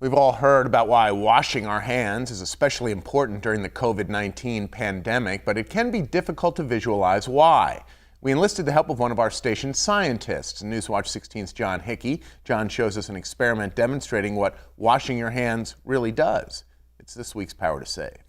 We've all heard about why washing our hands is especially important during the COVID-19 pandemic, but it can be difficult to visualize why. We enlisted the help of one of our station's scientists, Newswatch 16's John Hickey. John shows us an experiment demonstrating what washing your hands really does. It's this week's Power to Save.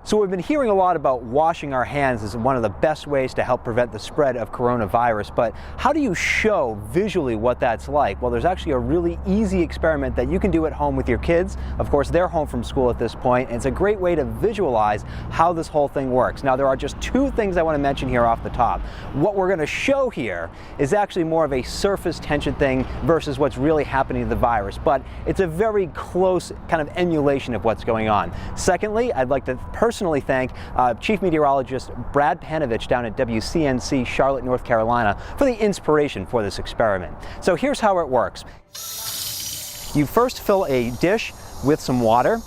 So we've been hearing a lot about washing our hands as one of the best ways to help prevent the spread of coronavirus, but how do you show visually what that's like? Well, there's actually a really easy experiment that you can do at home with your kids. Of course, they're home from school at this point, and it's a great way to visualize how this whole thing works. Now, there are just two things I want to mention here off the top. What we're going to show here is actually more of a surface tension thing versus what's really happening to the virus, but it's a very close kind of emulation of what's going on. Secondly, I'd like to personally thank Chief Meteorologist Brad Panovich down at WCNC Charlotte, North Carolina for the inspiration for this experiment. So here's how it works. You first fill a dish with some water.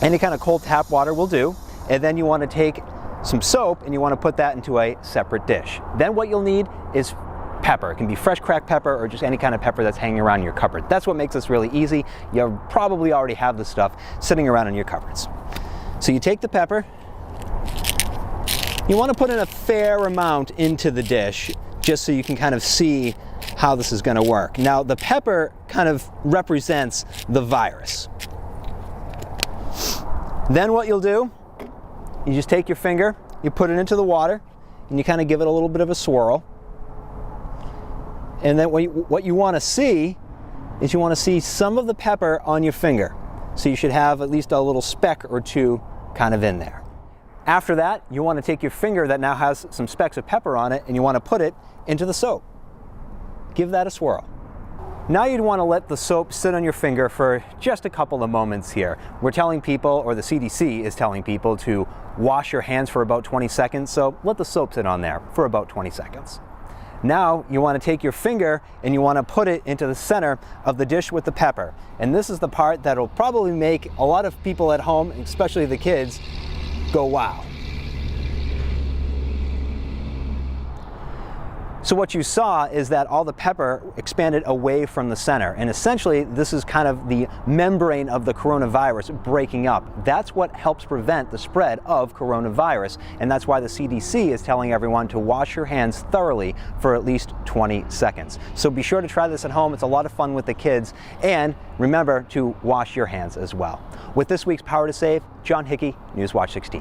Any kind of cold tap water will do. And then you want to take some soap and you want to put that into a separate dish. Then what you'll need is pepper. It can be fresh cracked pepper or just any kind of pepper that's hanging around in your cupboard. That's what makes this really easy. You probably already have this stuff sitting around in your cupboards. So you take the pepper, you want to put in a fair amount into the dish just so you can kind of see how this is going to work. Now the pepper kind of represents the virus. Then what you'll do, you just take your finger, you put it into the water, and you kind of give it a little bit of a swirl. And then what you want to see is you want to see some of the pepper on your finger. So you should have at least a little speck or two kind of in there. After that, you want to take your finger that now has some specks of pepper on it and you want to put it into the soap. Give that a swirl. Now you'd want to let the soap sit on your finger for just a couple of moments here. We're telling people, or the CDC is telling people, to wash your hands for about 20 seconds, so let the soap sit on there for about 20 seconds. Now you want to take your finger and you want to put it into the center of the dish with the pepper. And this is the part that will probably make a lot of people at home, especially the kids, go wow. So what you saw is that all the pepper expanded away from the center, and essentially this is kind of the membrane of the coronavirus breaking up. That's what helps prevent the spread of coronavirus, and that's why the CDC is telling everyone to wash your hands thoroughly for at least 20 seconds. So be sure to try this at home. It's a lot of fun with the kids, and remember to wash your hands as well. With this week's Power to Save, John Hickey, Newswatch 16.